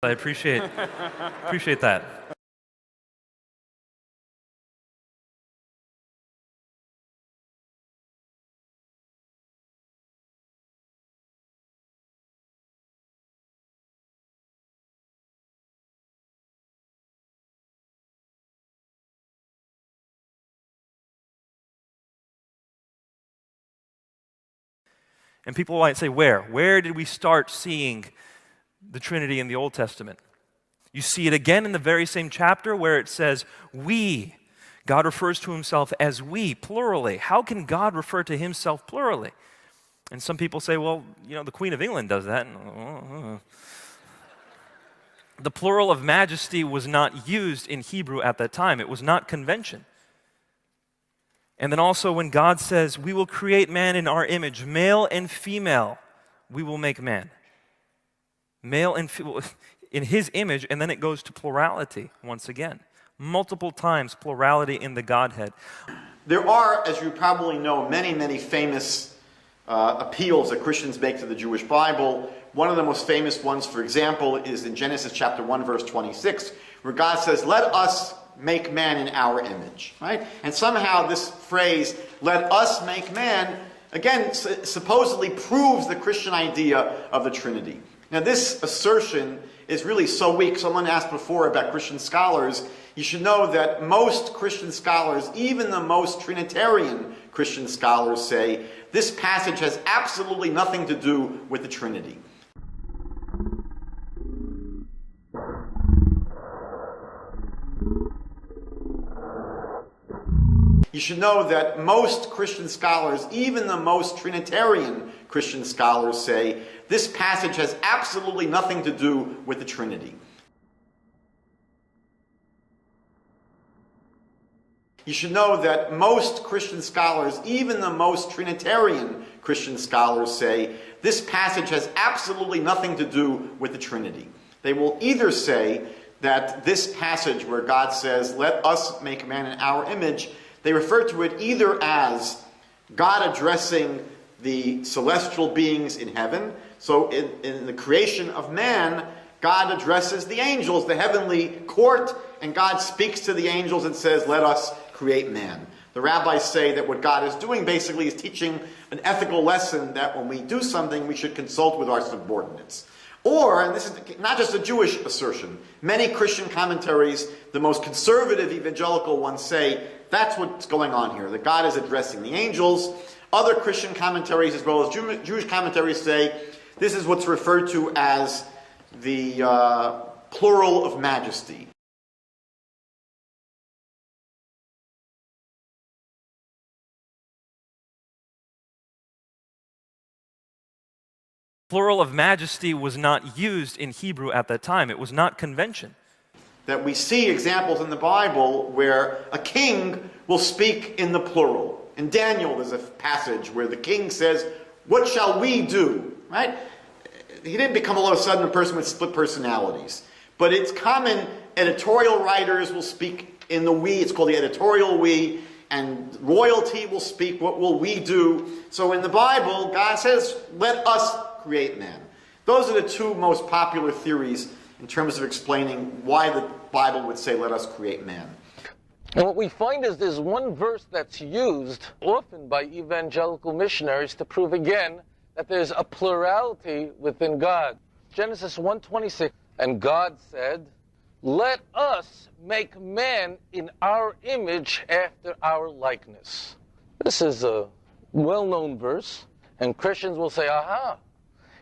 I appreciate that. And people might say, where? Where did we start seeing the Trinity in the Old Testament? You see it again in the very same chapter where it says, we. God refers to himself as we, plurally. How can God refer to himself plurally? And some people say, well, the Queen of England does that. The plural of majesty was not used in Hebrew at that time. It was not convention. And then also when God says, we will create man in our image, male and female, we will make man. Male and female, in his image, and then it goes to plurality once again. Multiple times plurality in the Godhead. There are, as you probably know, many, many famous appeals that Christians make to the Jewish Bible. One of the most famous ones, for example, is in Genesis chapter 1, verse 26, where God says, let us make man in our image, right? And somehow this phrase, let us make man, again, supposedly proves the Christian idea of the Trinity. Now this assertion is really so weak. Someone asked before about Christian scholars. You should know that most Christian scholars, even the most Trinitarian Christian scholars, say this passage has absolutely nothing to do with the Trinity. You should know that most Christian scholars, even the most Trinitarian Christian scholars, say this passage has absolutely nothing to do with the Trinity. You should know that most Christian scholars, even the most Trinitarian Christian scholars, say this passage has absolutely nothing to do with the Trinity. They will either say that this passage where God says, let us make man in our image, they refer to it either as God addressing the celestial beings in heaven. So in the creation of man, God addresses the angels, the heavenly court, and God speaks to the angels and says, let us create man. The rabbis say that what God is doing basically is teaching an ethical lesson that when we do something, we should consult with our subordinates. Or, and this is not just a Jewish assertion, many Christian commentaries, the most conservative evangelical ones, say that's what's going on here, that God is addressing the angels. Other Christian commentaries, as well as Jewish commentaries, say this is what's referred to as the plural of majesty. Plural of majesty was not used in Hebrew at that time. It was not convention. That we see examples in the Bible where a king will speak in the plural. In Daniel, there's a passage where the king says, what shall we do? Right? He didn't become all of a sudden a person with split personalities. But it's common, editorial writers will speak in the we, it's called the editorial we, and royalty will speak, what will we do? So in the Bible, God says, let us create man. Those are the two most popular theories in terms of explaining why the Bible would say, let us create man. And what we find is there's one verse that's used often by evangelical missionaries to prove again that there's a plurality within God. Genesis 1:26, and God said, let us make man in our image after our likeness. This is a well-known verse, and Christians will say, aha,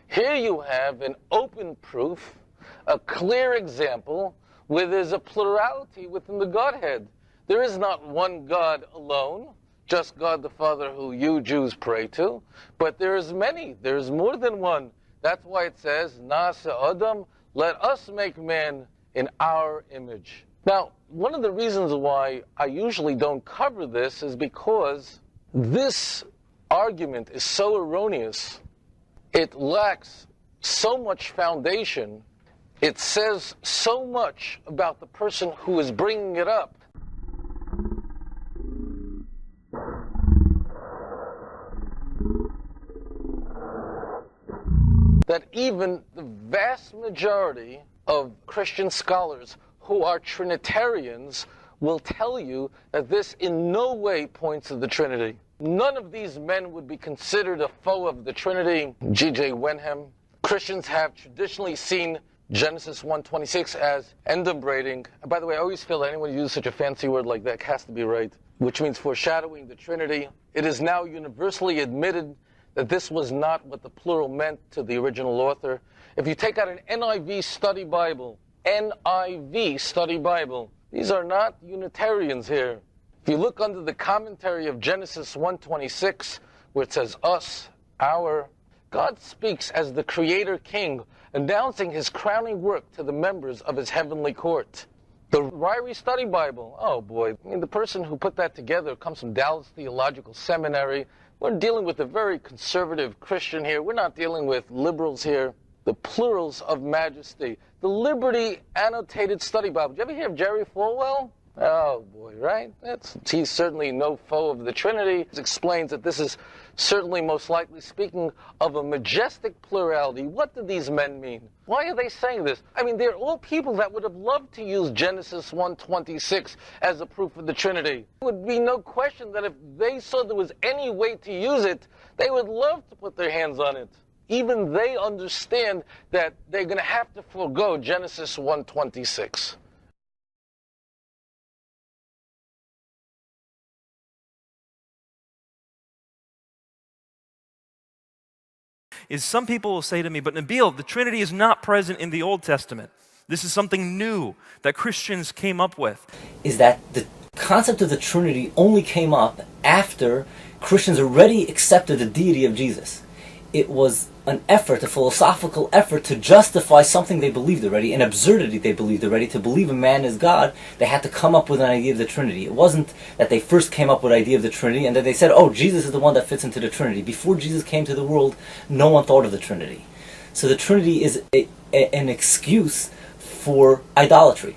here you have an open proof, a clear example where there's a plurality within the Godhead. There is not one God alone, just God the Father who you Jews pray to, but there's many, there's more than one. That's why it says, Na'aseh Adam, let us make man in our image. Now, one of the reasons why I usually don't cover this is because this argument is so erroneous. It lacks so much foundation. It says so much about the person who is bringing it up. that even the vast majority of Christian scholars who are Trinitarians will tell you that this in no way points to the Trinity. None of these men would be considered a foe of the Trinity. G.J. Wenham. Christians have traditionally seen Genesis 1:26 as enumerating. And by the way, I always feel that anyone who uses such a fancy word like that has to be right, which means foreshadowing the Trinity. It is now universally admitted that this was not what the plural meant to the original author. If you take out an NIV study Bible, these are not Unitarians here. If you look under the commentary of Genesis 1:26, where it says us, our, God speaks as the Creator King, announcing his crowning work to the members of his heavenly court. The Ryrie Study Bible, oh boy, I mean, the person who put that together comes from Dallas Theological Seminary. We're dealing with a very conservative Christian here. We're not dealing with liberals here. The Plurals of Majesty. The Liberty Annotated Study Bible. Did you ever hear of Jerry Falwell? Oh boy, right? He's certainly no foe of the Trinity. It explains that this is certainly most likely speaking of a majestic plurality. What do these men mean? Why are they saying this? I mean, they're all people that would have loved to use Genesis 1:26 as a proof of the Trinity. There would be no question that if they saw there was any way to use it, they would love to put their hands on it. Even they understand that they're going to have to forego Genesis 1:26. Is some people will say to me, but Nabeel, the Trinity is not present in the Old Testament. This is something new that Christians came up with. Is that the concept of the Trinity only came up after Christians already accepted the deity of Jesus. It was an effort, a philosophical effort to justify something they believed already, an absurdity they believed already. To believe a man is God, they had to come up with an idea of the Trinity. It wasn't that they first came up with the idea of the Trinity and then they said, oh, Jesus is the one that fits into the Trinity. Before Jesus came to the world, no one thought of the Trinity. So the Trinity is an excuse for idolatry.